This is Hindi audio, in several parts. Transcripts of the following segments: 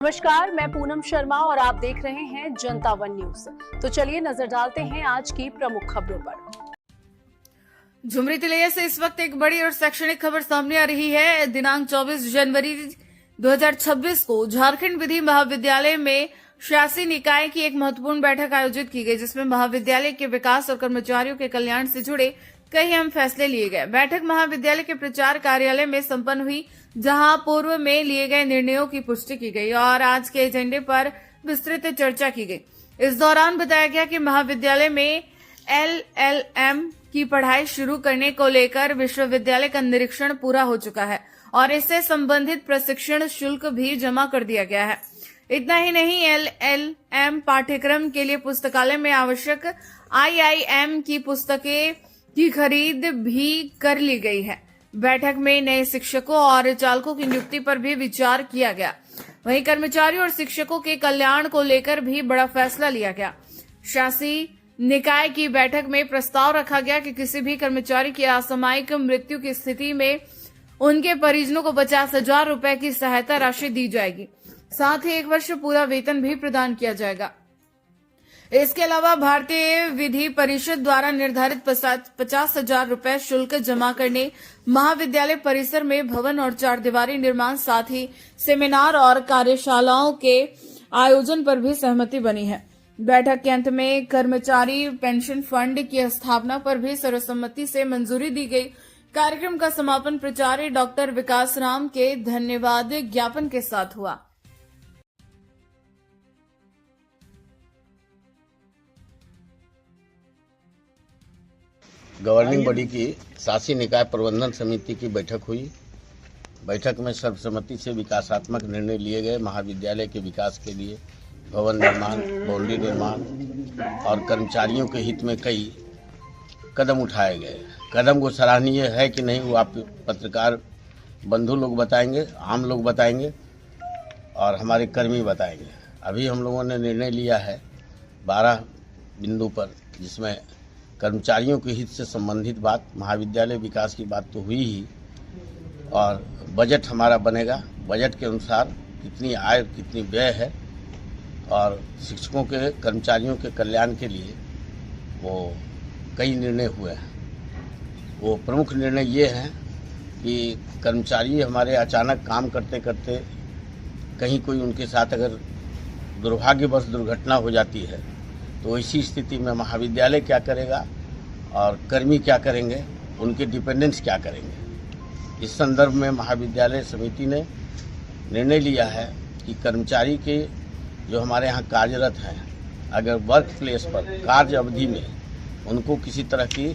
नमस्कार, मैं पूनम शर्मा और आप देख रहे हैं जनता वन न्यूज। तो चलिए नजर डालते हैं आज की प्रमुख खबरों पर। झुमरी तिलैया से इस वक्त एक बड़ी और शैक्षणिक खबर सामने आ रही है। दिनांक 24 जनवरी 2026 को झारखंड विधि महाविद्यालय में शासी निकाय की एक महत्वपूर्ण बैठक आयोजित की गई, जिसमें महाविद्यालय के विकास और कर्मचारियों के कल्याण से जुड़े कई अहम फैसले लिए गए। बैठक महाविद्यालय के प्रचार कार्यालय में संपन्न हुई, जहां पूर्व में लिए गए निर्णयों की पुष्टि की गई और आज के एजेंडे पर विस्तृत चर्चा की गई। इस दौरान बताया गया कि महाविद्यालय में LLM की पढ़ाई शुरू करने को लेकर विश्वविद्यालय का निरीक्षण पूरा हो चुका है और इससे संबंधित प्रशिक्षण शुल्क भी जमा कर दिया गया है। इतना ही नहीं, LLM पाठ्यक्रम के लिए पुस्तकालय में आवश्यक IIM की पुस्तकें की खरीद भी कर ली गई है। बैठक में नए शिक्षकों और चालकों की नियुक्ति पर भी विचार किया गया। वहीं कर्मचारियों और शिक्षकों के कल्याण को लेकर भी बड़ा फैसला लिया गया। शासी निकाय की बैठक में प्रस्ताव रखा गया कि किसी भी कर्मचारी की असामयिक मृत्यु की स्थिति में उनके परिजनों को 50,000 रुपए की सहायता राशि दी जाएगी। साथ ही 1 वर्ष पूरा वेतन भी प्रदान किया जाएगा। इसके अलावा भारतीय विधि परिषद द्वारा निर्धारित 50,000 रुपए शुल्क जमा करने, महाविद्यालय परिसर में भवन और 4 दीवारी निर्माण, साथ ही सेमिनार और कार्यशालाओं के आयोजन पर भी सहमति बनी है। बैठक के अंत में कर्मचारी पेंशन फंड की स्थापना पर भी सर्वसम्मति से मंजूरी दी गई। कार्यक्रम का समापन प्राचार्य डॉक्टर विकास राम के धन्यवाद ज्ञापन के साथ हुआ। गवर्निंग बॉडी की शासी निकाय प्रबंधन समिति की बैठक हुई। बैठक में सर्वसम्मति से विकासात्मक निर्णय लिए गए। महाविद्यालय के विकास के लिए भवन निर्माण, बाउंड्री निर्माण और कर्मचारियों के हित में कई कदम उठाए गए। कदम को सराहनीय है कि नहीं, वो आप पत्रकार बंधु लोग बताएंगे, आम लोग बताएंगे और हमारे कर्मी बताएंगे। अभी हम लोगों ने निर्णय लिया है 12 बिंदु पर, जिसमें कर्मचारियों के हित से संबंधित बात, महाविद्यालय विकास की बात तो हुई ही, और बजट हमारा बनेगा। बजट के अनुसार कितनी आय कितनी व्यय है और शिक्षकों के कर्मचारियों के कल्याण के लिए वो कई निर्णय हुए हैं। वो प्रमुख निर्णय ये हैं कि कर्मचारी हमारे अचानक काम करते करते कहीं कोई उनके साथ अगर दुर्भाग्यवश दुर्घटना हो जाती है तो ऐसी स्थिति में महाविद्यालय क्या करेगा और कर्मी क्या करेंगे, उनके डिपेंडेंट्स क्या करेंगे। इस संदर्भ में महाविद्यालय समिति ने निर्णय लिया है कि कर्मचारी के जो हमारे यहाँ कार्यरत हैं, अगर वर्क प्लेस पर कार्य अवधि में उनको किसी तरह की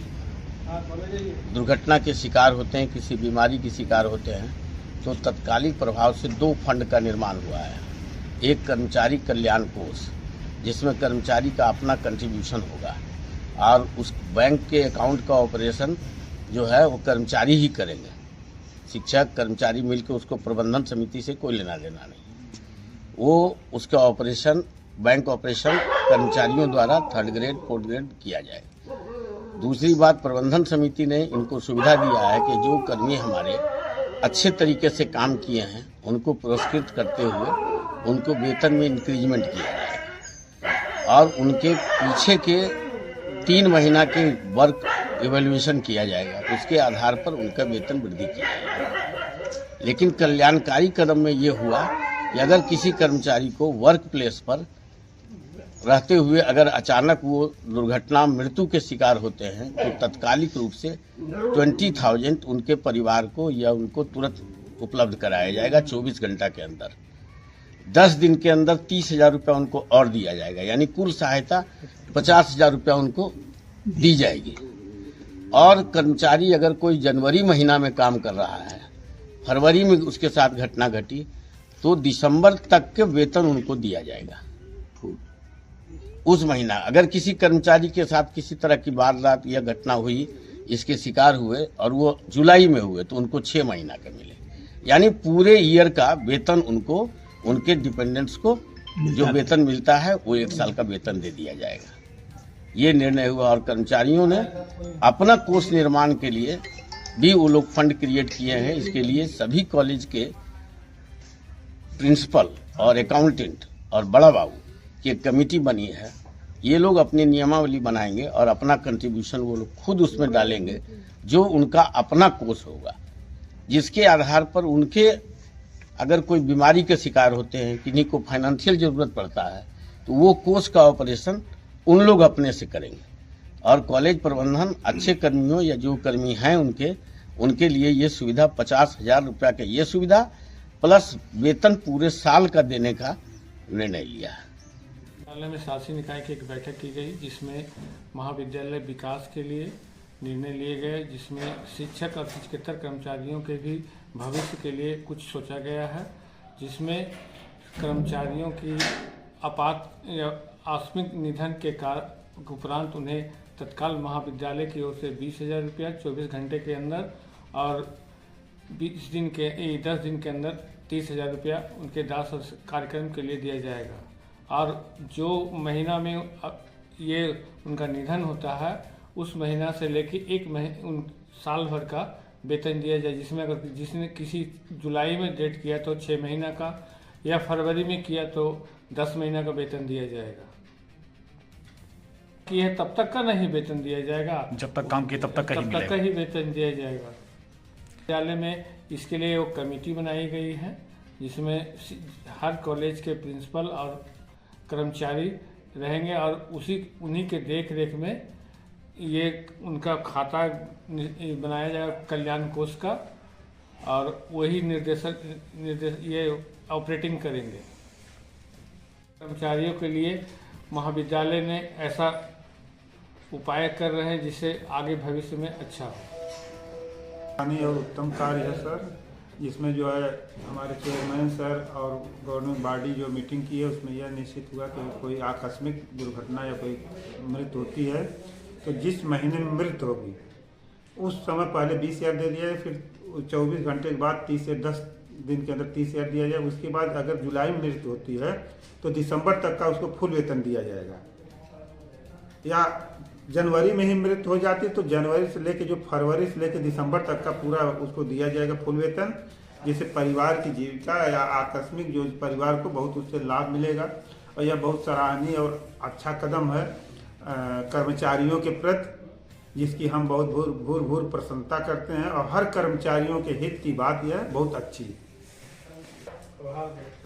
दुर्घटना के शिकार होते हैं, किसी बीमारी के शिकार होते हैं, तो तत्कालिक प्रभाव से 2 फंड का निर्माण हुआ है। एक कर्मचारी कल्याण कोष, जिसमें कर्मचारी का अपना कंट्रीब्यूशन होगा और उस बैंक के अकाउंट का ऑपरेशन जो है वो कर्मचारी ही करेंगे। शिक्षक कर्मचारी मिलकर उसको प्रबंधन समिति से कोई लेना देना नहीं। वो उसका ऑपरेशन, बैंक ऑपरेशन कर्मचारियों द्वारा 3rd ग्रेड 4th ग्रेड किया जाए। दूसरी बात, प्रबंधन समिति ने इनको सुविधा दिया है कि जो कर्मी हमारे अच्छे तरीके से काम किए हैं उनको पुरस्कृत करते हुए उनको वेतन में इंक्रीजमेंट किया जाए और उनके पीछे के 3 महीना के वर्क इवैल्यूएशन किया जाएगा। उसके आधार पर उनका वेतन वृद्धि किया जाएगा। लेकिन कल्याणकारी कदम में ये हुआ कि अगर किसी कर्मचारी को वर्क प्लेस पर रहते हुए अगर अचानक वो दुर्घटना मृत्यु के शिकार होते हैं तो तत्कालिक रूप से 20,000 उनके परिवार को या उनको तुरंत उपलब्ध कराया जाएगा 24 घंटा के अंदर। 10 दिन के अंदर 30,000 रुपया उनको और दिया जाएगा, यानी कुल सहायता 50,000 रुपया उनको दी जाएगी। और कर्मचारी अगर कोई जनवरी महीना में काम कर रहा है, फरवरी में उसके साथ घटना घटी, तो दिसंबर तक के वेतन उनको दिया जाएगा। उस महीना अगर किसी कर्मचारी के साथ किसी तरह की वारदात या घटना हुई, इसके शिकार हुए और वो जुलाई में हुए, तो उनको 6 महीना का मिले, यानी पूरे ईयर का वेतन उनको, उनके डिपेंडेंट्स को जो वेतन मिलता है वो 1 साल का वेतन दे दिया जाएगा। ये निर्णय हुआ और कर्मचारियों ने अपना कोष निर्माण के लिए भी वो लोग फंड क्रिएट किए हैं। इसके लिए सभी कॉलेज के प्रिंसिपल और अकाउंटेंट और बड़ा बाबू की एक कमेटी बनी है। ये लोग अपनी नियमावली बनाएंगे और अपना कंट्रीब्यूशन वो लोग खुद उसमें डालेंगे, जो उनका अपना कोष होगा, जिसके आधार पर उनके अगर कोई बीमारी के शिकार होते हैं, किन्हीं को फाइनेंशियल जरूरत पड़ता है, तो वो कोष का ऑपरेशन उन लोग अपने से करेंगे। और कॉलेज प्रबंधन अच्छे कर्मियों या जो कर्मी हैं उनके लिए ये सुविधा 50,000 रुपया के ये सुविधा प्लस वेतन पूरे साल का देने का निर्णय लिया है। विद्यालय में शासी निकाय की एक बैठक की गई, जिसमें महाविद्यालय विकास के लिए निर्णय लिए गए, जिसमें शिक्षक और शिक्षकेतर कर्मचारियों के भी भविष्य के लिए कुछ सोचा गया है, जिसमें कर्मचारियों की आपात या आकस्मिक निधन के कारण उपरांत उन्हें तत्काल महाविद्यालय की ओर से 20,000 रुपया 24 घंटे के अंदर और 10 दिन के अंदर 30,000 रुपया उनके दाह कार्यक्रम के लिए दिया जाएगा। और जो महीना में ये उनका निधन होता है, उस महीना से लेके उन साल भर का वेतन दिया जाए, जिसमें अगर जिसने किसी जुलाई में डेट किया तो 6 महीना का, या फरवरी में किया तो 10 महीना का वेतन दिया जाएगा। कि है तब तक का नहीं वेतन दिया जाएगा, जब तक काम किए तब तक का ही वेतन दिया जाएगा। विद्यालय में इसके लिए एक कमेटी बनाई गई है, जिसमें हर कॉलेज के प्रिंसिपल और कर्मचारी रहेंगे और उन्हीं के देख रेख में ये उनका खाता बनाया जाएगा कल्याण कोष का, और वही निर्देश ये ऑपरेटिंग करेंगे। कर्मचारियों के लिए महाविद्यालय ने ऐसा उपाय कर रहे हैं जिससे आगे भविष्य में अच्छा हो। और उत्तम कार्य है सर, जिसमें जो है हमारे चेयरमैन सर और गवर्नमेंट बॉडी जो मीटिंग की है, उसमें यह निश्चित हुआ कि कोई आकस्मिक दुर्घटना या कोई मृत्यु होती है तो जिस महीने में मृत्यु होगी उस समय पहले 20,000 दे दिया जाए, फिर 24 घंटे के बाद 30 से 10 दिन के अंदर 30,000 दिया जाए। उसके बाद अगर जुलाई में मृत्यु होती है तो दिसंबर तक का उसको फुल वेतन दिया जाएगा। या जनवरी में ही मृत्यु हो जाती है तो जनवरी से लेकर जो फरवरी से लेकर दिसंबर तक का पूरा उसको दिया जाएगा फुल वेतन, जिससे परिवार की जीविका या आकस्मिक जो परिवार को बहुत उससे लाभ मिलेगा। और यह बहुत सराहनीय और अच्छा कदम है कर्मचारियों के प्रति, जिसकी हम बहुत भूर प्रसन्नता करते हैं। और हर कर्मचारियों के हित की बात यह बहुत अच्छी है।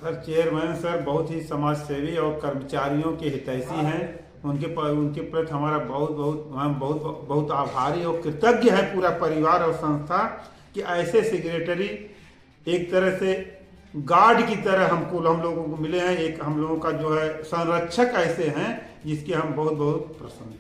सर चेयरमैन सर बहुत ही समाज सेवी और कर्मचारियों के हितैषी हैं। उनके प्रति हमारा बहुत आभारी और कृतज्ञ है पूरा परिवार और संस्था कि ऐसे सेक्रेटरी एक तरह से गार्ड की तरह हम लोगों को मिले हैं। एक हम लोगों का जो है संरक्षक ऐसे हैं जिसके हम बहुत प्रसन्न हैं।